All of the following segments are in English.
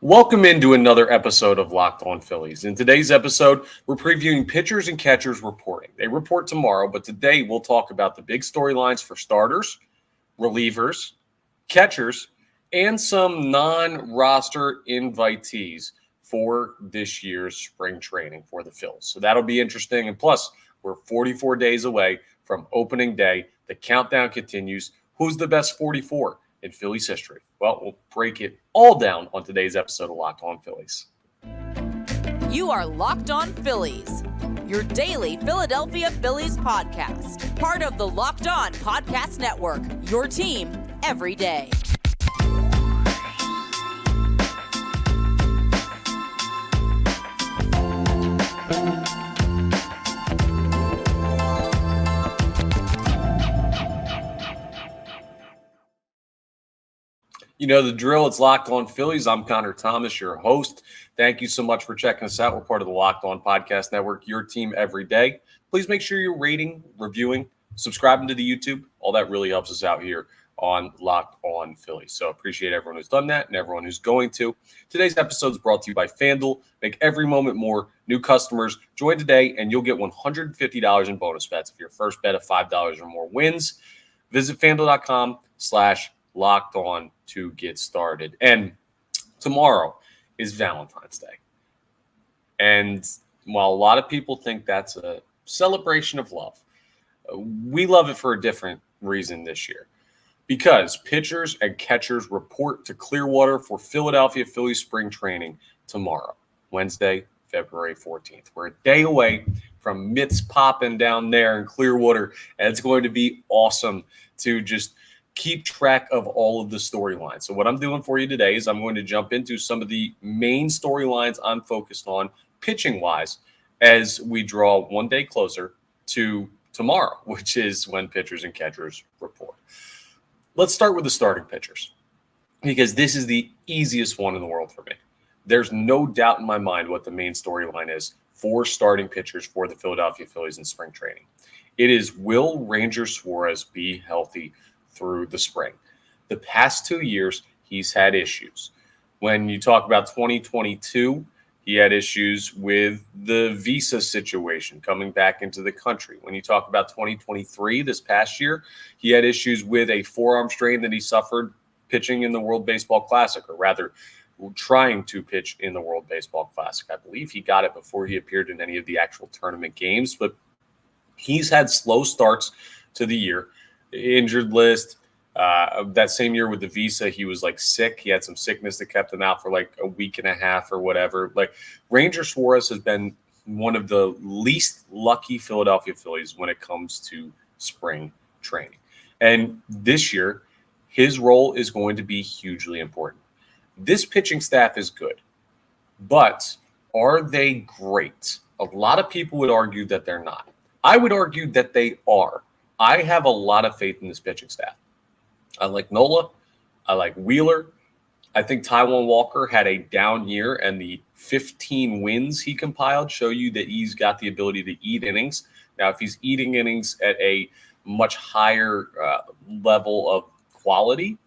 Welcome into another episode of Locked On Phillies. In today's episode, we're previewing pitchers and catchers reporting. They report tomorrow, but today we'll talk about the big storylines for starters, relievers, catchers, and some non-roster invitees for this year's spring training for the Phils. So that'll be interesting. And plus, we're 44 days away from opening day. The countdown continues. Who's the best 44 in Phillies history? Well, we'll break it all down on today's episode of Locked On Phillies. You are Locked On Phillies, your daily Philadelphia Phillies podcast. Part of the Locked On Podcast Network, your team every day. You know the drill. It's Locked On Phillies. I'm Connor Thomas, your host. Thank you so much for checking us out. We're part of the Locked On Podcast Network, your team every day. Please make sure you're rating, reviewing, subscribing to the YouTube. All that really helps us out here on Locked On Phillies. So appreciate everyone who's done that and everyone who's going to. Today's episode is brought to you by FanDuel. Make every moment more. New customers, join today and you'll get $150 in bonus bets if your first bet of $5 or more wins. Visit FanDuel.com/locked on to get started. And tomorrow is Valentine's Day. And while a lot of people think that's a celebration of love, we love it for a different reason this year. Because pitchers and catchers report to Clearwater for Philadelphia Phillies spring training tomorrow, Wednesday, February 14th. We're a day away from mitts popping down there in Clearwater, and it's going to be awesome to just keep track of all of the storylines. So what I'm doing for you today is I'm going to jump into some of the main storylines I'm focused on pitching-wise as we draw one day closer to tomorrow, which is when pitchers and catchers report. Let's start with the starting pitchers because this is the easiest one in the world for me. There's no doubt in my mind what the main storyline is for starting pitchers for the Philadelphia Phillies in spring training. It is, will Ranger Suarez be healthy through the spring? The past 2 years, he's had issues. When you talk about 2022, he had issues with the visa situation coming back into the country. When you talk about 2023, this past year, he had issues with a forearm strain that he suffered pitching in the World Baseball Classic, or rather trying to pitch in the World Baseball Classic. I believe he got it before he appeared in any of the actual tournament games, but he's had slow starts to the year. Injured list. That same year with the visa, he was like sick. He had some sickness that kept him out for like a week and a half or whatever. Like Ranger Suarez has been one of the least lucky Philadelphia Phillies when it comes to spring training. And this year, his role is going to be hugely important. This pitching staff is good, but are they great? A lot of people would argue that they're not. I would argue that they are. I have a lot of faith in this pitching staff. I like Nola. I like Wheeler. I think Taijuan Walker had a down year, and the 15 wins he compiled show you that he's got the ability to eat innings. Now, if he's eating innings at a much higher level of quality,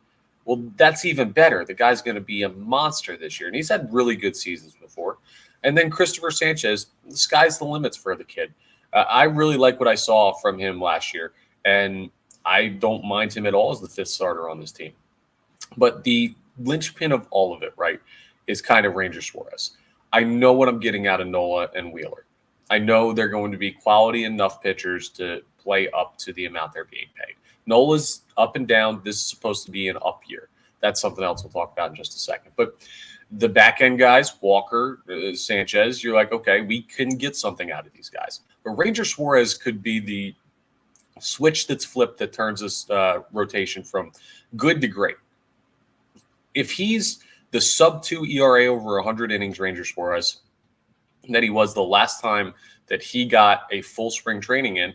well, that's even better. The guy's going to be a monster this year, and he's had really good seasons before. And then Christopher Sanchez, the sky's the limits for the kid. I really like what I saw from him last year, and I don't mind him at all as the fifth starter on this team. But the linchpin of all of it, right, is kind of Ranger Suarez. I know what I'm getting out of Nola and Wheeler. I know they're going to be quality enough pitchers to play up to the amount they're being paid. Nola's up and down. This is supposed to be an up year. That's something else we'll talk about in just a second. But the back end guys, Walker, Sanchez, you're like, okay, we can get something out of these guys. But Ranger Suarez could be the switch that's flipped that turns this rotation from good to great. If he's the sub-2 ERA over 100 innings Ranger Suarez that he was the last time that he got a full spring training in,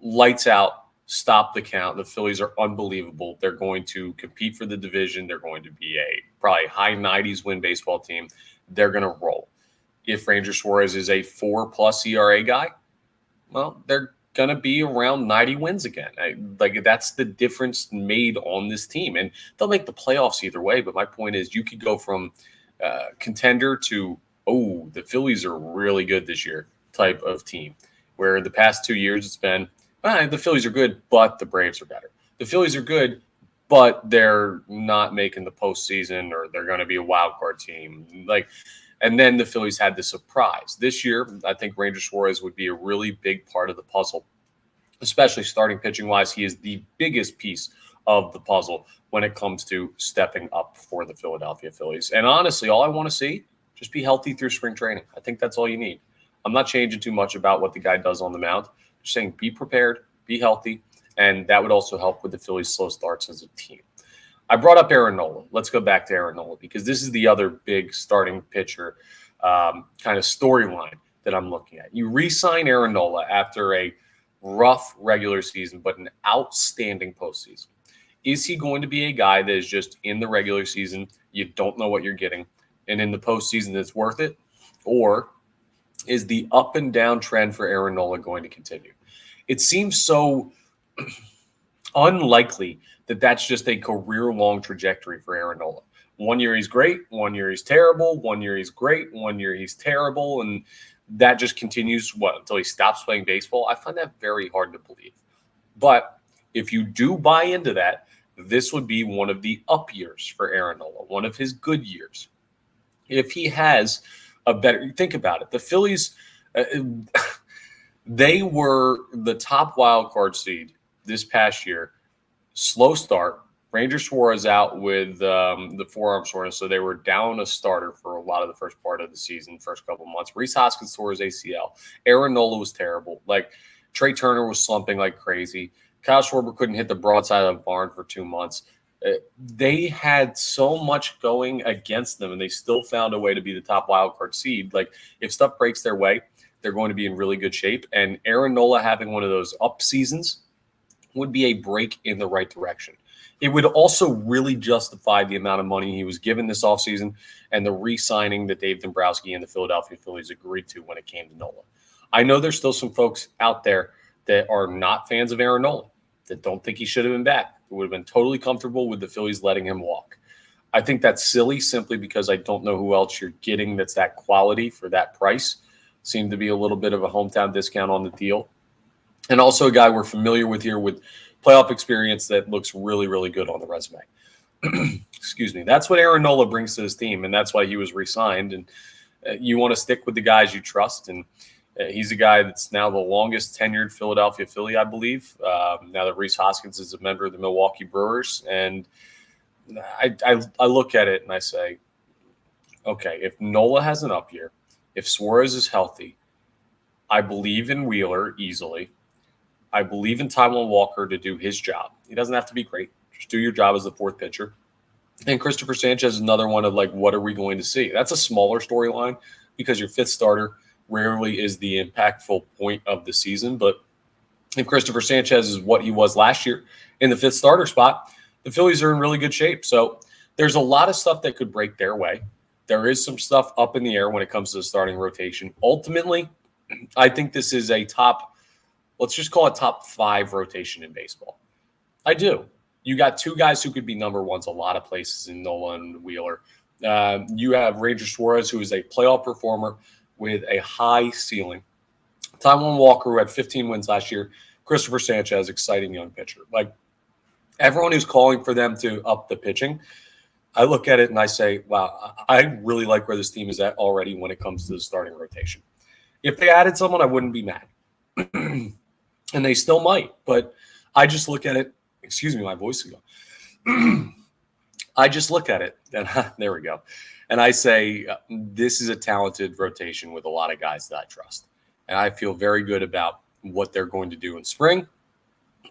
lights out, stop the count. The Phillies are unbelievable. They're going to compete for the division. They're going to be a probably high 90s win baseball team. They're going to roll. If Ranger Suarez is a 4+ ERA guy, well, they're going to be around 90 wins again. That's the difference made on this team. And they'll make the playoffs either way. But my point is you could go from contender to, oh, the Phillies are really good this year type of team, where the past 2 years it's been, the Phillies are good, but the Braves are better. The Phillies are good, but they're not making the postseason, or they're going to be a wild card team. And then the Phillies had the surprise. This year, I think Ranger Suarez would be a really big part of the puzzle, especially starting pitching-wise. He is the biggest piece of the puzzle when it comes to stepping up for the Philadelphia Phillies. And honestly, all I want to see, just be healthy through spring training. I think that's all you need. I'm not changing too much about what the guy does on the mound. Just saying be prepared, be healthy, and that would also help with the Phillies' slow starts as a team. I brought up Aaron Nola. Let's go back to Aaron Nola, because this is the other big starting pitcher kind of storyline that I'm looking at. You re-sign Aaron Nola after a rough regular season, but an outstanding postseason. Is he going to be a guy that is just in the regular season, you don't know what you're getting, and in the postseason it's worth it? Or is the up and down trend for Aaron Nola going to continue? It seems so unlikely that that's just a career-long trajectory for Aaron Nola. 1 year he's great, 1 year he's terrible, 1 year he's great, 1 year he's terrible, and that just continues, until he stops playing baseball? I find that very hard to believe. But if you do buy into that, this would be one of the up years for Aaron Nola, one of his good years. If he has a better – think about it. The Phillies, they were the top wild card seed this past year. Slow start. Ranger Suarez out with the forearm soreness, so they were down a starter for a lot of the first part of the season, first couple of months. Rhys Hoskins tore his ACL. Aaron Nola was terrible. Trey Turner was slumping like crazy. Kyle Schwarber couldn't hit the broadside of the barn for 2 months. They had so much going against them, and they still found a way to be the top wildcard seed. If stuff breaks their way, they're going to be in really good shape. And Aaron Nola having one of those up seasons would be a break in the right direction. It would also really justify the amount of money he was given this offseason and the re-signing that Dave Dombrowski and the Philadelphia Phillies agreed to when it came to Nola. I know there's still some folks out there that are not fans of Aaron Nola, that don't think he should have been back, who would have been totally comfortable with the Phillies letting him walk. I think that's silly, simply because I don't know who else you're getting that's that quality for that price. Seemed to be a little bit of a hometown discount on the deal. And also a guy we're familiar with here with playoff experience that looks really, really good on the resume. Excuse me. That's what Aaron Nola brings to his team, and that's why he was re-signed. And you want to stick with the guys you trust, and he's a guy that's now the longest tenured Philadelphia Philly, I believe. Now that Rhys Hoskins is a member of the Milwaukee Brewers. And I look at it and I say, okay, if Nola has an up year, if Suarez is healthy, I believe in Wheeler easily. I believe in Taijuan Walker to do his job. He doesn't have to be great. Just do your job as the fourth pitcher. And Christopher Sanchez is another one of what are we going to see? That's a smaller storyline because your fifth starter rarely is the impactful point of the season. But if Christopher Sanchez is what he was last year in the fifth starter spot, the Phillies are in really good shape. So there's a lot of stuff that could break their way. There is some stuff up in the air when it comes to the starting rotation. Ultimately, I think this is a let's just call it top 5 rotation in baseball. I do. You got 2 guys who could be number ones a lot of places in Nola and Wheeler. You have Ranger Suarez, who is a playoff performer with a high ceiling. Taijuan Walker, who had 15 wins last year. Christopher Sanchez, exciting young pitcher. Everyone who's calling for them to up the pitching, I look at it and I say, wow, I really like where this team is at already when it comes to the starting rotation. If they added someone, I wouldn't be mad. And they still might, but I just look at it. Excuse me, my voice is going. I just look at it, and there we go. And I say, this is a talented rotation with a lot of guys that I trust. And I feel very good about what they're going to do in spring.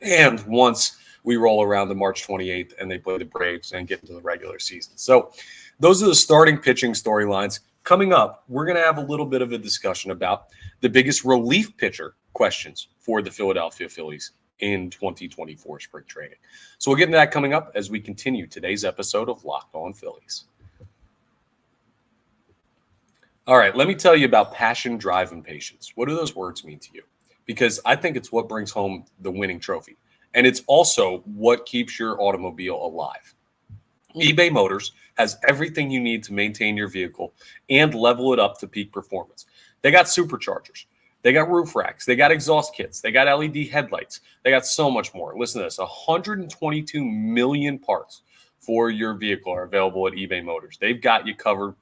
And once we roll around to March 28th and they play the Braves and get into the regular season. So those are the starting pitching storylines. Coming up, we're going to have a little bit of a discussion about the biggest relief pitcher questions for the Philadelphia Phillies in 2024 spring training. So we'll get into that coming up as we continue today's episode of Locked On Phillies. All right, let me tell you about passion, drive, and patience. What do those words mean to you? Because I think it's what brings home the winning trophy. And it's also what keeps your automobile alive. eBay Motors has everything you need to maintain your vehicle and level it up to peak performance. They got superchargers. They got roof racks. They got exhaust kits. They got LED headlights. They got so much more. Listen to this. 122 million parts for your vehicle are available at eBay Motors. They've got you covered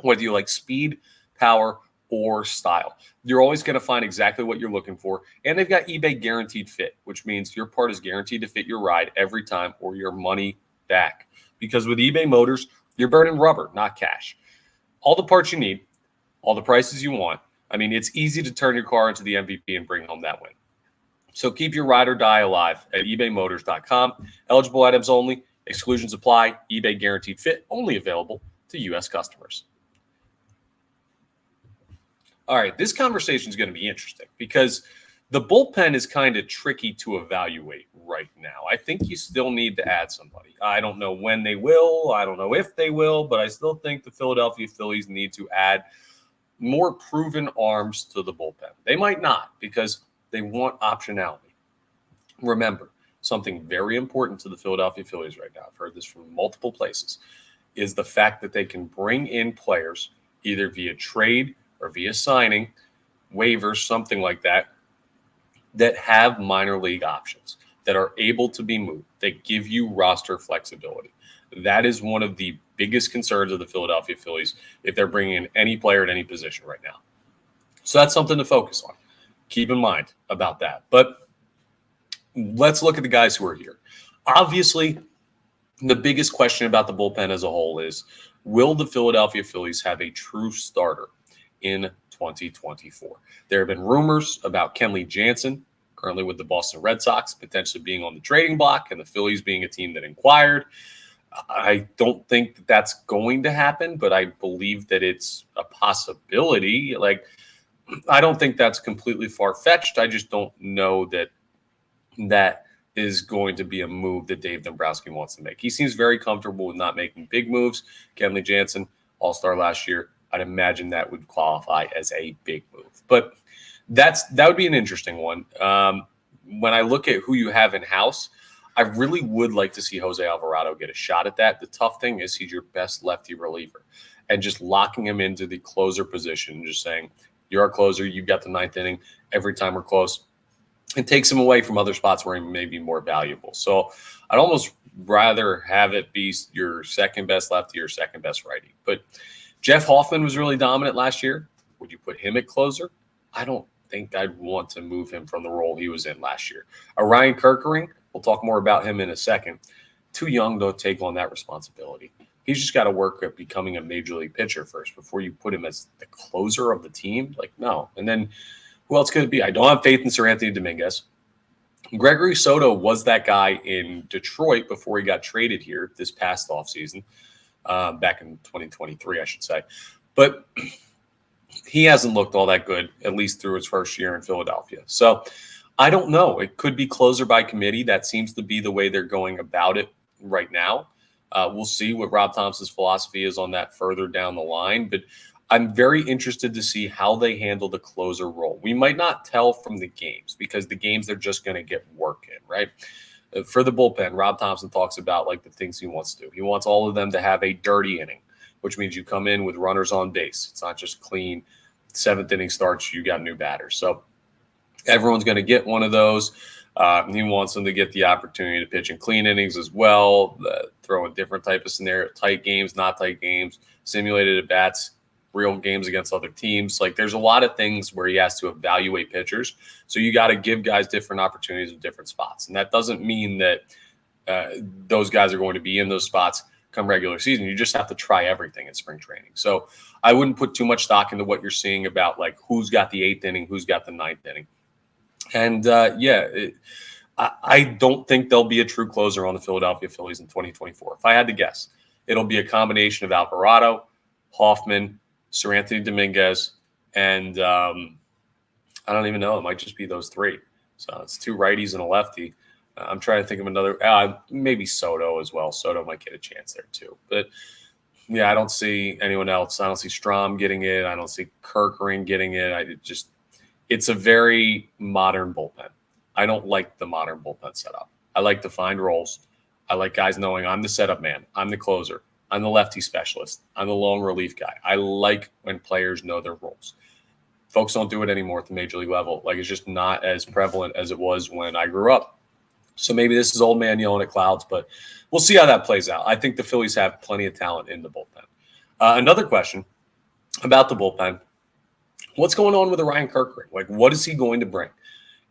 whether you like speed, power, or style. You're always going to find exactly what you're looking for. And they've got eBay Guaranteed Fit, which means your part is guaranteed to fit your ride every time or your money back. Because with eBay Motors, you're burning rubber, not cash. All the parts you need, all the prices you want. I mean, it's easy to turn your car into the MVP and bring home that win. So keep your ride or die alive at ebaymotors.com. Eligible items only. Exclusions apply. eBay Guaranteed Fit only available to U.S. customers. All right, this conversation is going to be interesting because the bullpen is kind of tricky to evaluate right now. I think you still need to add somebody. I don't know when they will. I don't know if they will, but I still think the Philadelphia Phillies need to add more proven arms to the bullpen. They might not because they want optionality. Remember, something very important to the Philadelphia Phillies right now, I've heard this from multiple places, is the fact that they can bring in players either via trade or via signing, waivers, something like that, that have minor league options, that are able to be moved, that give you roster flexibility. That is one of the biggest concerns of the Philadelphia Phillies if they're bringing in any player at any position right now. So that's something to focus on. Keep in mind about that. But let's look at the guys who are here. Obviously, the biggest question about the bullpen as a whole is, will the Philadelphia Phillies have a true starter in 2024? There have been rumors about Kenley Jansen, currently with the Boston Red Sox, potentially being on the trading block, and the Phillies being a team that inquired. I don't think that that's going to happen, but I believe that it's a possibility. Like, I don't think that's completely far-fetched. I just don't know that that is going to be a move that Dave Dombrowski wants to make. He seems very comfortable with not making big moves. Kenley Jansen, all-star last year. I'd imagine that would qualify as a big move. But that would be an interesting one. When I look at who you have in-house, I really would like to see Jose Alvarado get a shot at that. The tough thing is he's your best lefty reliever. And just locking him into the closer position, just saying, you're our closer, you've got the ninth inning every time we're close, it takes him away from other spots where he may be more valuable. So I'd almost rather have it be your second best lefty or second best righty. But Jeff Hoffman was really dominant last year. Would you put him at closer? I don't think I'd want to move him from the role he was in last year. Orion Kerkering, we'll talk more about him in a second. Too young to take on that responsibility. He's just got to work at becoming a major league pitcher first before you put him as the closer of the team. Like, no. And then who else could it be? I don't have faith in Seranthony Dominguez. Gregory Soto was that guy in Detroit before he got traded here this past offseason, back in 2023, I should say. But he hasn't looked all that good, at least through his first year in Philadelphia. So I don't know. It could be closer by committee. That seems to be the way they're going about it right now. We'll see what Rob Thompson's philosophy is on that further down the line. But I'm very interested to see how they handle the closer role. We might not tell from the games because the games they're just going to get work in, right? For the bullpen, Rob Thompson talks about like the things he wants to do. He wants all of them to have a dirty inning, which means you come in with runners on base. It's not just clean. Seventh inning starts, you got new batters. So everyone's going to get one of those. He wants them to get the opportunity to pitch in clean innings as well, throw a different type of scenario, tight games, not tight games, simulated at bats, real games against other teams. Like there's a lot of things where he has to evaluate pitchers. So you got to give guys different opportunities in different spots. And that doesn't mean that those guys are going to be in those spots come regular season. You just have to try everything in spring training. So I wouldn't put too much stock into what you're seeing about like who's got the eighth inning, who's got the ninth inning. And I don't think there'll be a true closer on the Philadelphia Phillies in 2024. If I had to guess, it'll be a combination of Alvarado, Hoffman, Seranthony Dominguez, and I don't even know. It might just be those three. So it's two righties and a lefty. I'm trying to think of another, maybe Soto as well. Soto might get a chance there too. But, yeah, I don't see anyone else. I don't see Strom getting it. I don't see Kerkering getting it. It's a very modern bullpen. I don't like the modern bullpen setup. I like to find roles. I like guys knowing I'm the setup man, I'm the closer, I'm the lefty specialist, I'm the long relief guy. I like when players know their roles. Folks don't do it anymore at the major league level. Like, it's just not as prevalent as it was when I grew up. So maybe this is old man yelling at clouds, but we'll see how that plays out. I think the Phillies have plenty of talent in the bullpen. Another question about the bullpen. What's going on with Orion Kerkering? Like, what is he going to bring?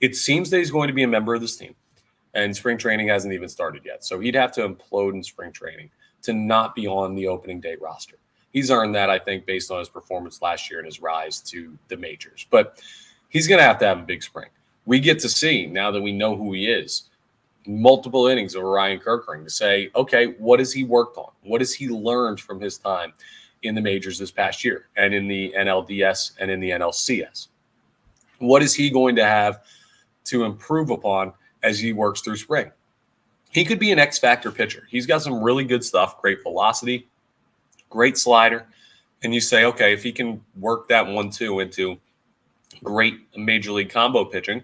It seems that he's going to be a member of this team, and spring training hasn't even started yet. So he'd have to implode in spring training to not be on the opening day roster. He's earned that, I think, based on his performance last year and his rise to the majors. But he's going to have a big spring. We get to see, now that we know who he is, multiple innings of Orion Kerkering to say, okay, what has he worked on? What has he learned from his time in the majors this past year and in the NLDS and in the NLCS? What is he going to have to improve upon as he works through spring? He could be an X-factor pitcher. He's got some really good stuff, great velocity, great slider. And you say, okay, if he can work that 1-2 into great major league combo pitching,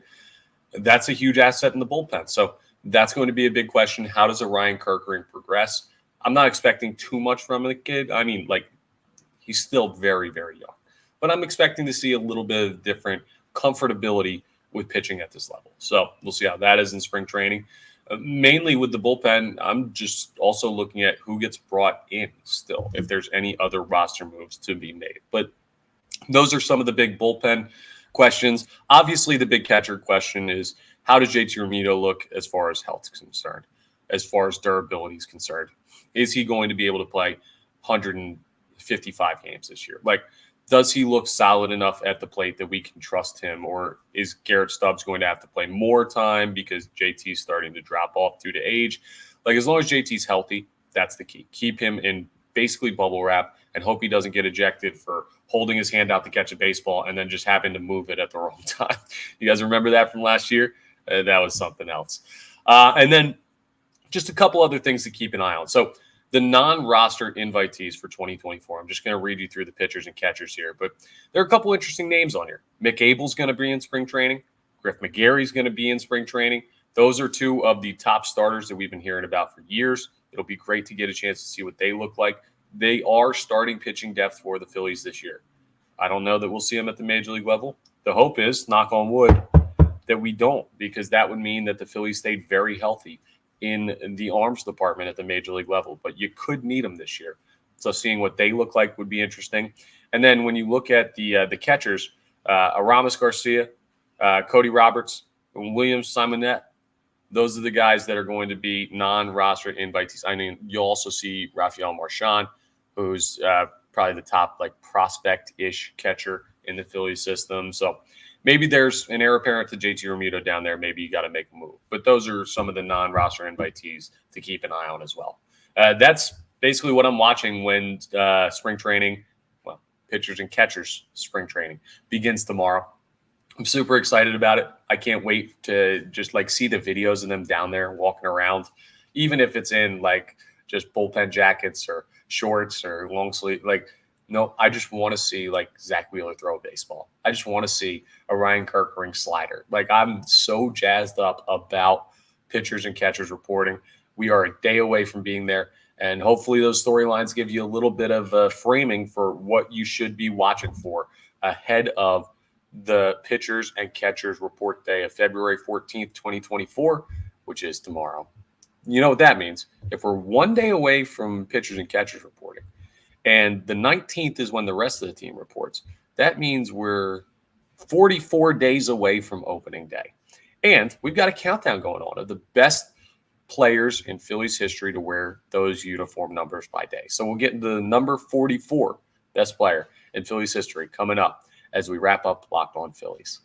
that's a huge asset in the bullpen. So that's going to be a big question. How does Orion Kerkering progress? I'm not expecting too much from the kid. I mean, like, he's still very, very young. But I'm expecting to see a little bit of different comfortability with pitching at this level. So we'll see how that is in spring training. Mainly with the bullpen, I'm just also looking at who gets brought in still, if there's any other roster moves to be made. But those are some of the big bullpen questions. Obviously, the big catcher question is, how does JT Realmuto look as far as health is concerned, as far as durability is concerned? Is he going to be able to play 155 games this year? Like, does he look solid enough at the plate that we can trust him? Or is Garrett Stubbs going to have to play more time because JT's starting to drop off due to age? Like, as long as JT's healthy, that's the key. Keep him in basically bubble wrap and hope he doesn't get ejected for holding his hand out to catch a baseball and then just happen to move it at the wrong time. You guys remember that from last year? That was something else. And then just a couple other things to keep an eye on. So the non-roster invitees for 2024, I'm just going to read you through the pitchers and catchers here, but there are a couple interesting names on here. Mick Abel's going to be in spring training. Griff McGarry's going to be in spring training. Those are two of the top starters that we've been hearing about for years. It'll be great to get a chance to see what they look like. They are starting pitching depth for the Phillies this year. I don't know that we'll see them at the major league level. The hope is, knock on wood, that we don't, because that would mean that the Phillies stayed very healthy in the arms department at the major league level. But you could need them this year. So seeing what they look like would be interesting. And then when you look at the catchers, Aramis Garcia, Cody Roberts, and William Simonette, those are the guys that are going to be non-roster invitees. I mean, you'll also see Rafael Marchand, who's probably the top like prospect-ish catcher in the Phillies system. So maybe there's an heir apparent to JT Realmuto down there. Maybe you got to make a move. But those are some of the non-roster invitees to keep an eye on as well. That's basically what I'm watching when spring training, well, pitchers and catchers spring training begins tomorrow. I'm super excited about it. I can't wait to just like see the videos of them down there walking around, even if it's in like just bullpen jackets or shorts or long sleeve. Like, no, I just want to see like Zach Wheeler throw a baseball. I just want to see Orion Kerkering slider. Like, I'm so jazzed up about pitchers and catchers reporting. We are a day away from being there. And hopefully those storylines give you a little bit of framing for what you should be watching for ahead of the pitchers and catchers report day of February 14th, 2024, which is tomorrow. You know what that means? If we're one day away from pitchers and catchers reporting, and the 19th is when the rest of the team reports, that means we're 44 days away from opening day. And we've got a countdown going on of the best players in Phillies history to wear those uniform numbers by day. So we'll get into the number 44 best player in Phillies history coming up as we wrap up Locked On Phillies.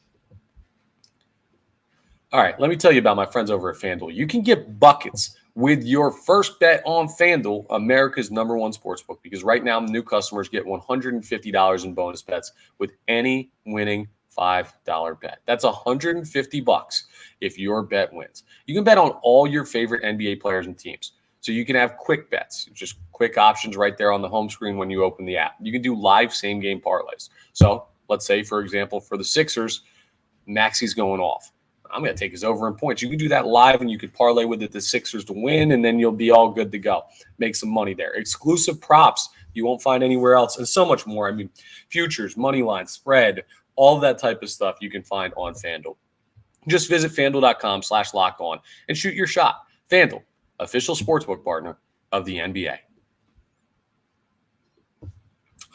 All right, let me tell you about my friends over at FanDuel. You can get buckets with your first bet on FanDuel, America's #1 sportsbook, because right now new customers get $150 in bonus bets with any winning $5 bet. That's $150 if your bet wins. You can bet on all your favorite NBA players and teams. So you can have quick bets, just quick options right there on the home screen when you open the app. You can do live same-game parlays. So let's say, for example, for the Sixers, Maxi's going off. I'm going to take his over in points. You can do that live, and you could parlay with it the Sixers to win, and then you'll be all good to go. Make some money there. Exclusive props you won't find anywhere else, and so much more. I mean, futures, money line, spread, all that type of stuff you can find on FanDuel. Just visit FanDuel.com/lockedon and shoot your shot. FanDuel, official sportsbook partner of the NBA.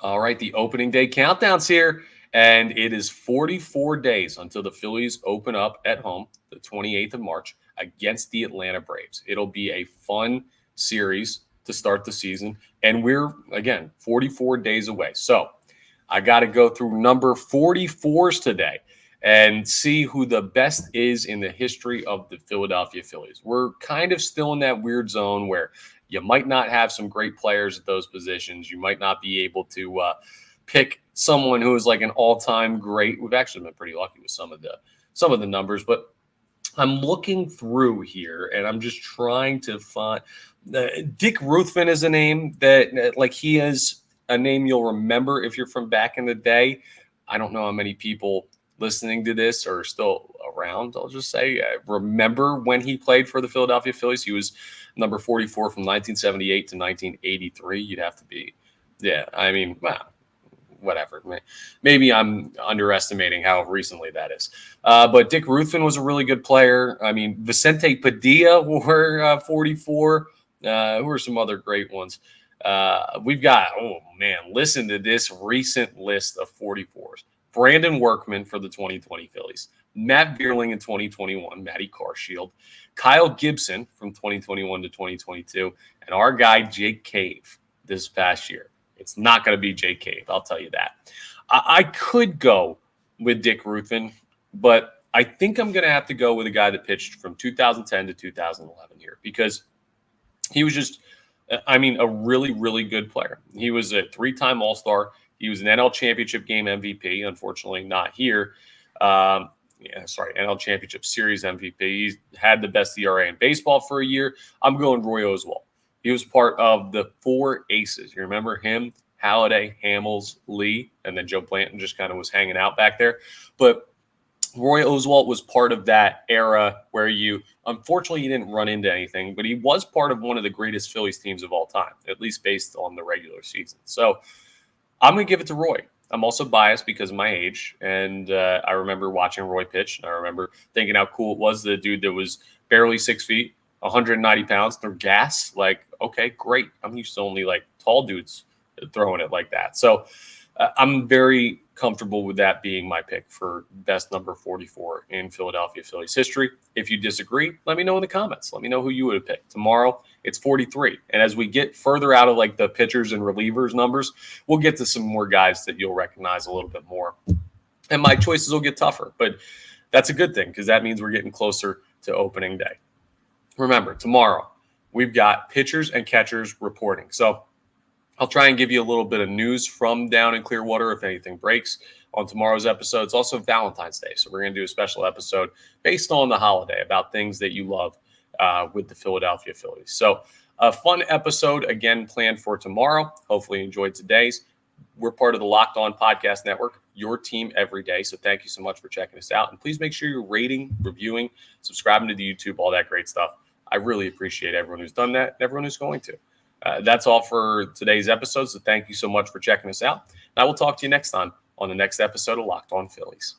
All right, the opening day countdown's here, and it is 44 days until the Phillies open up at home the 28th of March against the Atlanta Braves. It'll be a fun series to start the season, and we're, again, 44 days away. So I got to go through number 44s today and see who the best is in the history of the Philadelphia Phillies. We're kind of still in that weird zone where you might not have some great players at those positions. You might not be able to pick someone who is like an all-time great. We've actually been pretty lucky with some of the numbers, but I'm looking through here and I'm just trying to find Dick Ruthven is a name that like he is a name you'll remember if you're from back in the day. I don't know how many people listening to this are still around. I'll just say, remember when he played for the Philadelphia Phillies. He was number 44 from 1978 to 1983. You'd have to be, whatever. Maybe I'm underestimating how recently that is. But Dick Ruthven was a really good player. I mean, Vicente Padilla were 44. Who are some other great ones? We've got, listen to this recent list of 44s. Brandon Workman for the 2020 Phillies. Matt Vierling in 2021, Matty Carshield. Kyle Gibson from 2021 to 2022. And our guy, Jake Cave, this past year. It's not going to be Jake Cave, I'll tell you that. I could go with Dick Ruthven, but I think I'm going to have to go with a guy that pitched from 2010 to 2011 here because he was just, a really, really good player. He was a 3-time All-Star. He was an NL Championship Game MVP. Unfortunately, not here. NL Championship Series MVP. He had the best ERA in baseball for a year. I'm going Roy Oswalt. He was part of the 4 aces. You remember him, Halladay, Hamels, Lee, and then Joe Blanton just kind of was hanging out back there. But Roy Oswalt was part of that era where unfortunately, he didn't run into anything, but he was part of one of the greatest Phillies teams of all time, at least based on the regular season. So I'm going to give it to Roy. I'm also biased because of my age, and I remember watching Roy pitch, and I remember thinking how cool it was. The dude that was barely 6 feet, 190 pounds, through gas. Like, okay, great. I'm used to only like tall dudes throwing it like that. So I'm very comfortable with that being my pick for best number 44 in Philadelphia Phillies history. If you disagree, let me know in the comments. Let me know who you would have picked. Tomorrow, it's 43. And as we get further out of like the pitchers and relievers numbers, we'll get to some more guys that you'll recognize a little bit more. And my choices will get tougher. But that's a good thing because that means we're getting closer to opening day. Remember, tomorrow, we've got pitchers and catchers reporting. So I'll try and give you a little bit of news from down in Clearwater if anything breaks on tomorrow's episode. It's also Valentine's Day, so we're going to do a special episode based on the holiday about things that you love with the Philadelphia Phillies. So a fun episode, again, planned for tomorrow. Hopefully you enjoyed today's. We're part of the Locked On Podcast Network, your team every day. So thank you so much for checking us out. And please make sure you're rating, reviewing, subscribing to the YouTube, all that great stuff. I really appreciate everyone who's done that and everyone who's going to. That's all for today's episode. So thank you so much for checking us out. And I will talk to you next time on the next episode of Locked On Phillies.